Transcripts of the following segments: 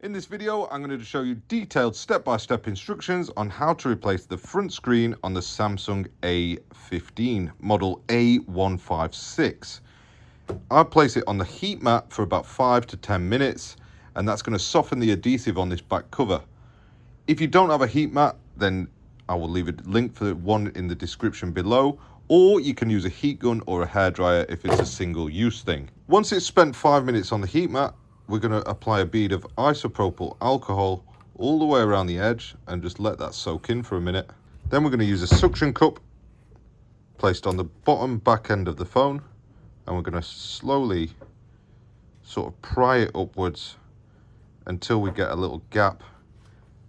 In this video, I'm going to show you detailed step-by-step instructions on how to replace the front screen on the Samsung A15 model A156. I'll place it on the heat mat for about 5 to 10 minutes, and that's going to soften the adhesive on this back cover. If you don't have a heat mat, then I will leave a link for one in the description below, or you can use a heat gun or a hairdryer if it's a single-use thing. Once it's spent 5 minutes on the heat mat, we're going to apply a bead of isopropyl alcohol all the way around the edge and just let that soak in for a minute. Then we're going to use a suction cup placed on the bottom back end of the phone, and we're going to slowly sort of pry it upwards until we get a little gap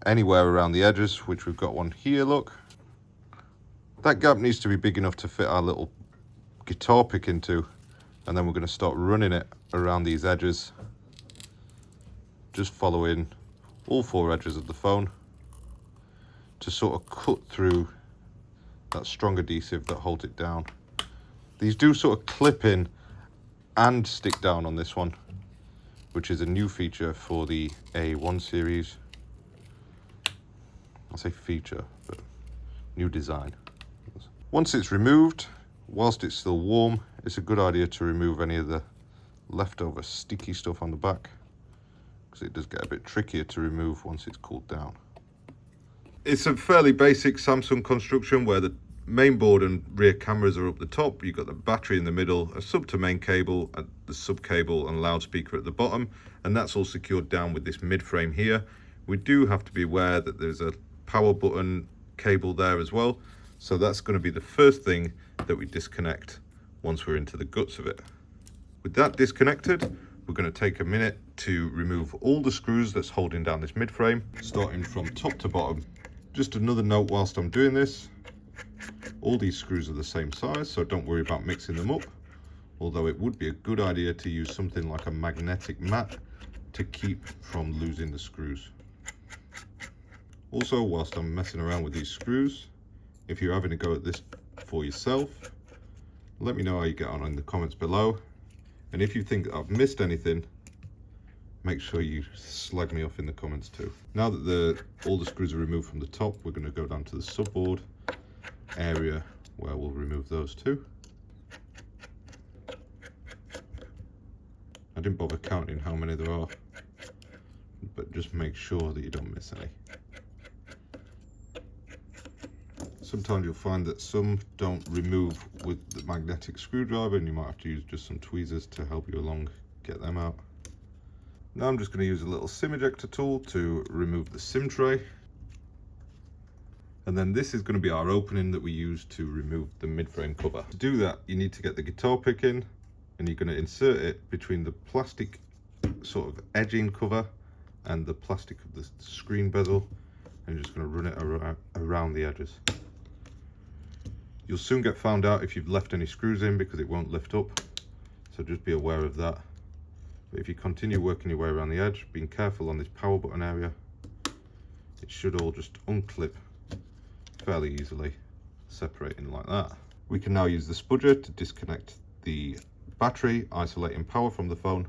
anywhere around the edges, which we've got one here, look. That gap needs to be big enough to fit our little guitar pick into, and then we're going to start running it around these edges, just following all 4 edges of the phone to sort of cut through that strong adhesive that holds it down. These do sort of clip in and stick down on this one, which is a new feature for the A1 series. I say feature, but new design. Once it's removed, whilst it's still warm, it's a good idea to remove any of the leftover sticky stuff on the back, because it does get a bit trickier to remove once it's cooled down. It's a fairly basic Samsung construction where the main board and rear cameras are up the top. You've got the battery in the middle, a sub to main cable, the sub cable and loudspeaker at the bottom, and that's all secured down with this mid frame here. We do have to be aware that there's a power button cable there as well, so that's going to be the first thing that we disconnect once we're into the guts of it. With that disconnected, we're going to take a minute to remove all the screws that's holding down this mid frame, starting from top to bottom. Just another note whilst I'm doing this, all these screws are the same size, so don't worry about mixing them up, although it would be a good idea to use something like a magnetic mat to keep from losing the screws. Also, whilst I'm messing around with these screws, if you're having a go at this for yourself, let me know how you get on in the comments below. And if you think that I've missed anything, make sure you slag me off in the comments too. Now that all the screws are removed from the top, we're going to go down to the subboard area where we'll remove those too. I didn't bother counting how many there are, but just make sure that you don't miss any. Sometimes you'll find that some don't remove with the magnetic screwdriver, and you might have to use just some tweezers to help you along get them out. Now I'm just going to use a little SIM ejector tool to remove the SIM tray. And then this is going to be our opening that we use to remove the mid-frame cover. To do that, you need to get the guitar pick in, and you're going to insert it between the plastic sort of edging cover and the plastic of the screen bezel, and you're just going to run it around the edges. You'll soon get found out if you've left any screws in, because it won't lift up, so just be aware of that. But if you continue working your way around the edge, being careful on this power button area, it should all just unclip fairly easily, separating like that. We can now use the spudger to disconnect the battery, isolating power from the phone,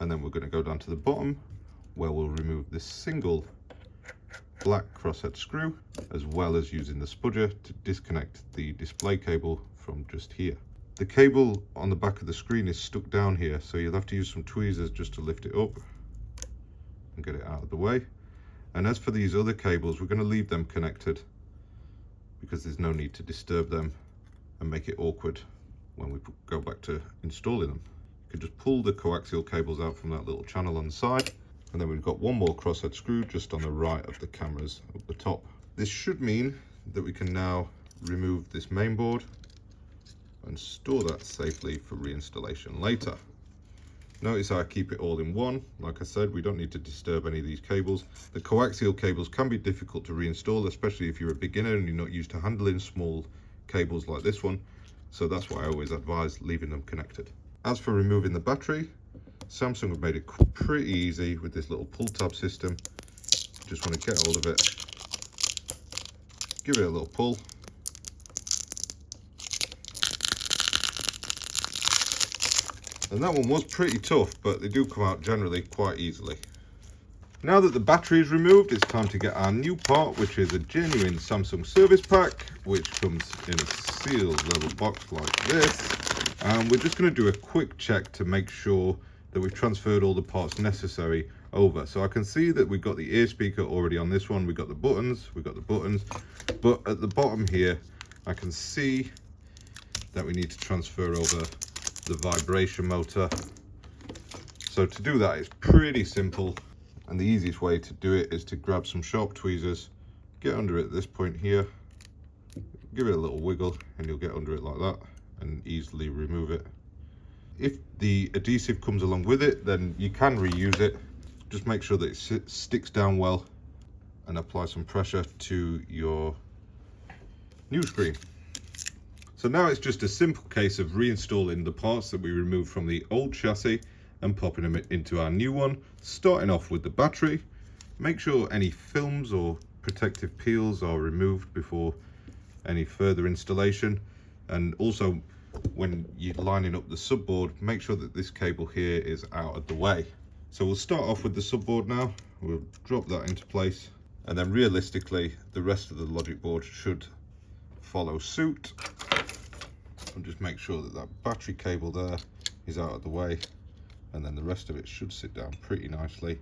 and then we're going to go down to the bottom where we'll remove this single black crosshead screw, as well as using the spudger to disconnect the display cable from just here. The cable on the back of the screen is stuck down here, so you'll have to use some tweezers just to lift it up and get it out of the way. And as for these other cables, we're going to leave them connected because there's no need to disturb them and make it awkward when we go back to installing them. You can just pull the coaxial cables out from that little channel on the side. And then we've got one more crosshead screw just on the right of the cameras up the top. This should mean that we can now remove this main board and store that safely for reinstallation later. Notice how I keep it all in one. Like I said, we don't need to disturb any of these cables. The coaxial cables can be difficult to reinstall, especially if you're a beginner and you're not used to handling small cables like this one. So that's why I always advise leaving them connected. As for removing the battery, Samsung have made it pretty easy with this little pull tab system. Just want to get hold of it, give it a little pull, and that one was pretty tough, but they do come out generally quite easily. Now that the battery is removed, it's time to get our new part, which is a genuine Samsung service pack, which comes in a sealed little box like this. And we're just going to do a quick check to make sure that we've transferred all the parts necessary over. So I can see that we've got the ear speaker already on this one. We've got the buttons, but at the bottom here, I can see that we need to transfer over the vibration motor. So to do that, it's pretty simple. And the easiest way to do it is to grab some sharp tweezers, get under it at this point here, give it a little wiggle, and you'll get under it like that and easily remove it. If the adhesive comes along with it, then you can reuse it. Just make sure that it sticks down well and apply some pressure to your new screen. So now it's just a simple case of reinstalling the parts that we removed from the old chassis and popping them into our new one, starting off with the battery. Make sure any films or protective peels are removed before any further installation, and also when you're lining up the subboard, make sure that this cable here is out of the way. So we'll start off with the subboard now. We'll drop that into place, and then realistically the rest of the logic board should follow suit. And just make sure that that battery cable there is out of the way, and then the rest of it should sit down pretty nicely.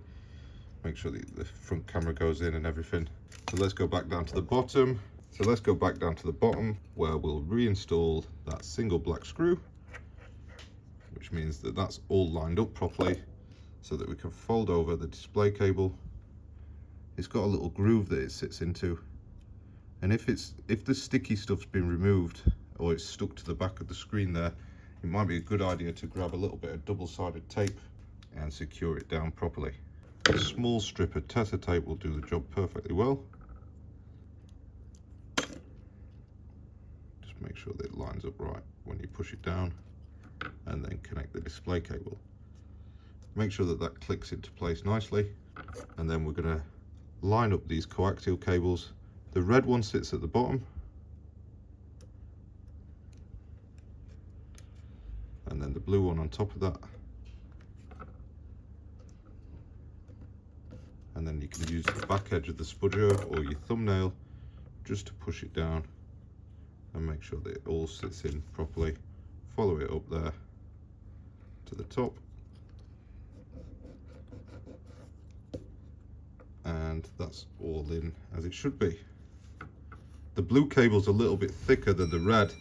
Make sure that the front camera goes in and everything. So let's go back down to the bottom. Where we'll reinstall that single black screw, which means that that's all lined up properly so that we can fold over the display cable. It's got a little groove that it sits into, and if the sticky stuff's been removed or it's stuck to the back of the screen there, it might be a good idea to grab a little bit of double-sided tape and secure it down properly. A small strip of Tessa tape will do the job perfectly well. Just make sure that it lines up right when you push it down, and then connect the display cable. Make sure that that clicks into place nicely, and then we're going to line up these coaxial cables. The red one sits at the bottom, and then the blue one on top of that, and then you can use the back edge of the spudger or your thumbnail just to push it down and make sure that it all sits in properly. Follow it up there to the top, and that's all in as it should be. The blue cable's a little bit thicker than the red,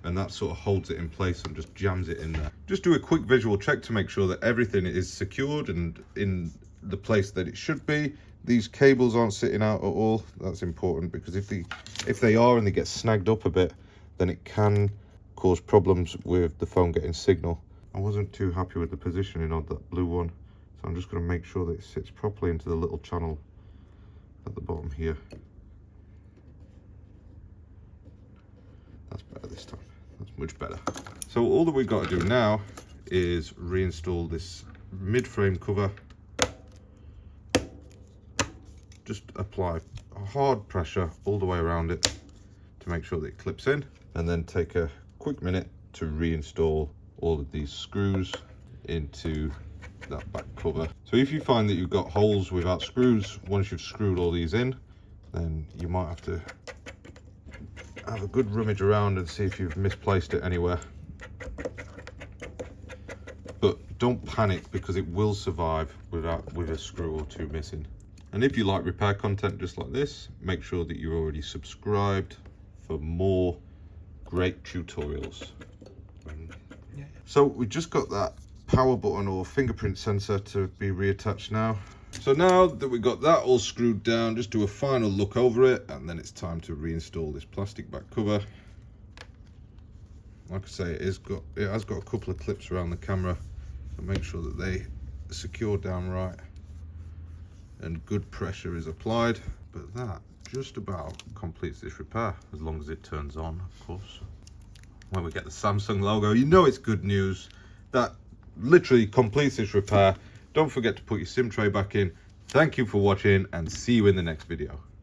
and that sort of holds it in place and just jams it in there. Just do a quick visual check to make sure that everything is secured and in the place that it should be. These cables aren't sitting out at all. That's important, because if they are and they get snagged up a bit, then it can cause problems with the phone getting signal. I wasn't too happy with the positioning of that blue one, so I'm just going to make sure that it sits properly into the little channel at the bottom here. That's better this time. That's much better. So all that we've got to do now is reinstall this mid-frame cover. Just apply a hard pressure all the way around it to make sure that it clips in, and then take a quick minute to reinstall all of these screws into that back cover. So if you find that you've got holes without screws, once you've screwed all these in, then you might have to have a good rummage around and see if you've misplaced it anywhere. But don't panic, because it will survive with a screw or two missing. And if you like repair content just like this, make sure that you're already subscribed for more great tutorials. So we just got that power button or fingerprint sensor to be reattached now. So now that we've got that all screwed down, just do a final look over it, and then it's time to reinstall this plastic back cover. Like I say, it has got a couple of clips around the camera, so make sure that they secure down right and good pressure is applied. But that just about completes this repair, as long as it turns on, of course. When we get the Samsung logo, you know it's good news. That literally completes this repair. Don't forget to put your SIM tray back in. Thank you for watching, and see you in the next video.